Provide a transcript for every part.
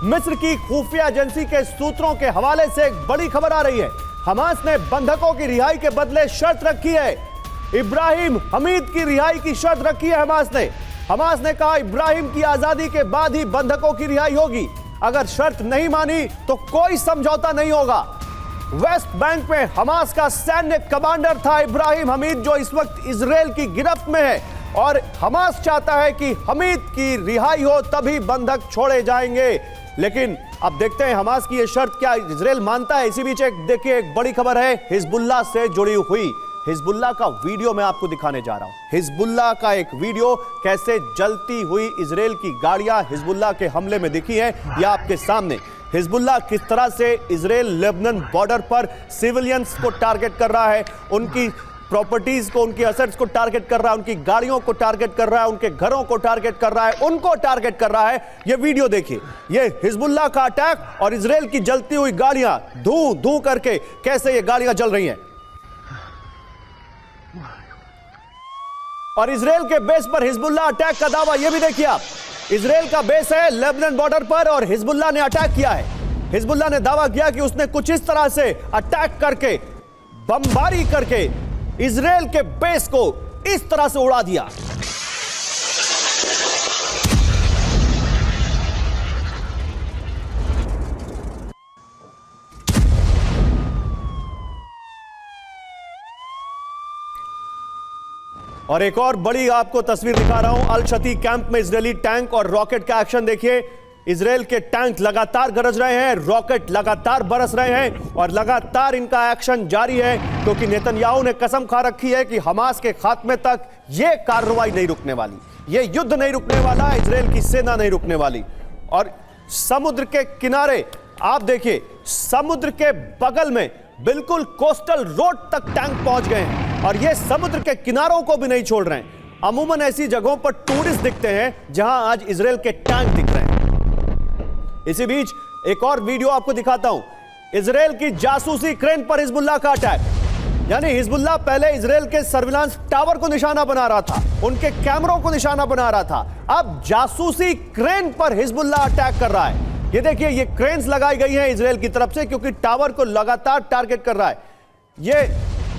मिस्र की खुफिया एजेंसी के सूत्रों के हवाले से एक बड़ी खबर आ रही है। हमास ने बंधकों की रिहाई के बदले शर्त रखी है। इब्राहिम हमीद की रिहाई की शर्त रखी है हमास ने कहा इब्राहिम की आजादी के बाद ही बंधकों की रिहाई होगी। अगर शर्त नहीं मानी तो कोई समझौता नहीं होगा। वेस्ट बैंक में हमास का सैन्य कमांडर था इब्राहिम हमीद, जो इस वक्त इजराइल की गिरफ्त में है और हमास चाहता है कि हमीद की रिहाई हो तभी बंधक छोड़े जाएंगे। लेकिन अब देखते हैं हमास की यह शर्त क्या इजराइल मानता है। इसी बीच देखिए एक बड़ी खबर है हिजबुल्लाह से जुड़ी हुई। हिजबुल्लाह का वीडियो मैं आपको दिखाने जा रहा हूं। हिजबुल्लाह का एक वीडियो, कैसे जलती हुई इजराइल की गाड़ियां हिजबुल्लाह के हमले में दिखी है यह आपके सामने। हिजबुल्लाह किस तरह से इजराइल लेबनान बॉर्डर पर सिविलियंस को टारगेट कर रहा है, उनकी प्रॉपर्टीज को, उनकी असेट्स को टारगेट कर रहा है, उनकी गाड़ियों को टारगेट कर रहा है, उनके घरों को टारगेट कर रहा है, उनको टारगेट कर रहा है। यह वीडियो देखिए, यह हिजबुल्लाह का अटैक और इजराइल की जलती हुई गाड़ियां धू धू करके कैसे ये गाड़ियां जल रही हैं। और इजराइल के बेस पर हिजबुल्लाह अटैक का दावा यह भी देखिए आप। इजराइल का बेस है लेबनान बॉर्डर पर और हिजबुल्लाह ने अटैक किया है। हिजबुल्लाह ने दावा किया कि उसने कुछ इस तरह से अटैक करके, बमबारी करके इजराइल के बेस को इस तरह से उड़ा दिया। और एक और बड़ी आपको तस्वीर दिखा रहा हूं। अल शती कैंप में इजरायली टैंक और रॉकेट का एक्शन देखिए। इजराइल के टैंक लगातार गरज रहे हैं, रॉकेट लगातार बरस रहे हैं और लगातार इनका एक्शन जारी है, क्योंकि नेतन्याहू ने कसम खा रखी है कि हमास के खात्मे तक यह कार्रवाई नहीं रुकने वाली, यह युद्ध नहीं रुकने वाला, इजराइल की सेना नहीं रुकने वाली। और समुद्र के किनारे आप देखिए, समुद्र के बगल में बिल्कुल कोस्टल रोड तक टैंक पहुंच गए हैं और ये समुद्र के किनारों को भी नहीं छोड़ रहे हैं। अमूमन ऐसी जगहों पर टूरिस्ट दिखते हैं जहां आज इजराइल के टैंक दिख रहे हैं। इसी बीच एक और वीडियो आपको दिखाता हूं। इजराइल की जासूसी क्रेन पर हिजबुल्लाह का अटैक। यानी हिजबुल्लाह पहले इजराइल के सर्विलांस टावर को निशाना बना रहा था, उनके कैमरों को निशाना बना रहा था, अब जासूसी क्रेन पर हिजबुल्लाह अटैक कर रहा है। ये देखिए, ये क्रेन्स लगाई गई हैं इजराइल की तरफ से, क्योंकि टावर को लगातार टारगेट कर रहा है। ये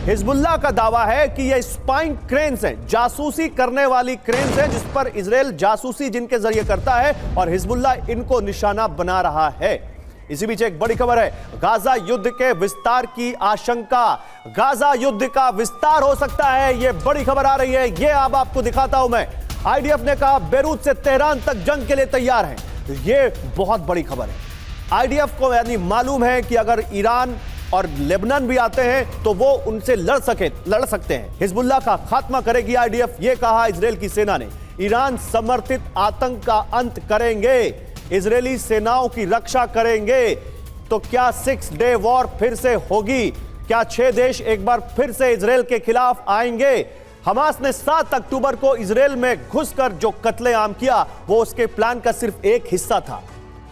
हिजबुल्लाह का दावा है कि ये स्पाइंग क्रेन्स हैं, जासूसी करने वाली क्रेन्स हैं, जिस पर इजराइल जासूसी जिनके जरिए करता है और हिजबुल्लाह इनको निशाना बना रहा है। इसी बीच एक बड़ी खबर है, गाजा युद्ध के विस्तार की आशंका। गाजा युद्ध का विस्तार हो सकता है, यह बड़ी खबर आ रही है, यह अब आपको दिखाता हूं मैं। आईडीएफ ने कहा बेरूत से तेहरान तक जंग के लिए तैयार है। यह बहुत बड़ी खबर है। आईडीएफ को यानी मालूम है कि अगर ईरान और लेबनान भी आते हैं तो वो उनसे लड़ सकते हैं। हिजबुल्लाह का खात्मा करेगी आईडीएफ, यह कहा इजराइल की सेना ने। ईरान समर्थित आतंक का अंत करेंगे, इजरायली सेनाओं की रक्षा करेंगे। तो क्या 6 डे वॉर फिर से होगी? क्या 6 देश एक बार फिर से इजराइल के खिलाफ आएंगे? हमास ने 7 अक्टूबर को इजराइल में घुसकर जो कत्लेआम किया वो उसके प्लान का सिर्फ एक हिस्सा था।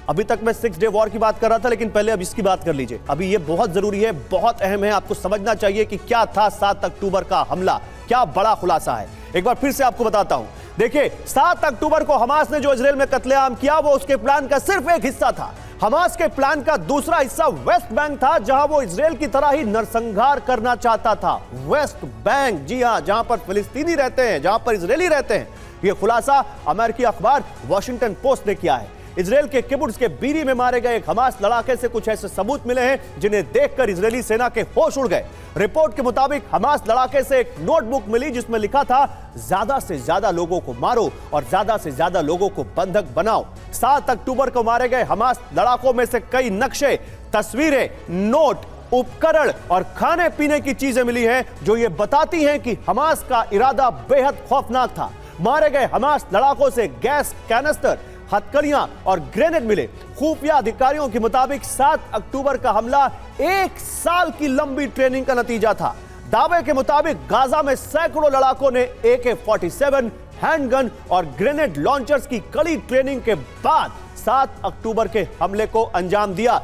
अभी तक मैं 6 डे वॉर की बात कर रहा था, लेकिन पहले अब इसकी बात कर लीजिए। अभी ये बहुत जरूरी है, बहुत अहम है, आपको समझना चाहिए कि क्या था 7 अक्टूबर का हमला, क्या बड़ा खुलासा है। एक बार फिर से आपको बताता हूं। देखिए, 7 अक्टूबर को हमास ने जो इजराइल में कत्लेआम किया वो उसके प्लान का सिर्फ एक हिस्सा था। हमास के प्लान का दूसरा हिस्सा वेस्ट बैंक था, जहां वो इजराइल की तरह ही नरसंहार करना चाहता था। वेस्ट बैंक, जी हां, जहां पर फिलिस्तीनी रहते हैं, जहां पर इजरायली रहते हैं। यह खुलासा अमेरिकी अखबार वॉशिंगटन पोस्ट ने किया है। इजराइल के किबुट्ज के बीरी में मारे गए एक हमास लड़ाके से कुछ ऐसे सबूत मिले हैं जिन्हें देखकर इजरायली सेना के होश उड़ गए। रिपोर्ट के मुताबिक हमास लड़ाके से एक नोटबुक मिली जिसमें लिखा था ज्यादा से ज्यादा लोगों को मारो और ज्यादा से ज्यादा लोगों को बंधक बनाओ। 7 अक्टूबर को मारे गए हमास लड़ाकों में से कई नक्शे, तस्वीरें, नोट, उपकरण और खाने पीने की चीजें मिली हैं जो ये बताती हैं कि हमास का इरादा बेहद खौफनाक था। मारे गए हमास लड़ाकों से गैस कैनिस्टर, हथकड़ियां और ग्रेनेड मिले। खुफिया अधिकारियों के मुताबिक 7 अक्टूबर का हमला 1 साल की लंबी ट्रेनिंग का नतीजा था। दावे के मुताबिक गाजा में सैकड़ों लड़ाकों ने AK-47, हैंडगन और ग्रेनेड लॉन्चर्स की कड़ी ट्रेनिंग के बाद 7 अक्टूबर के हमले को अंजाम दिया।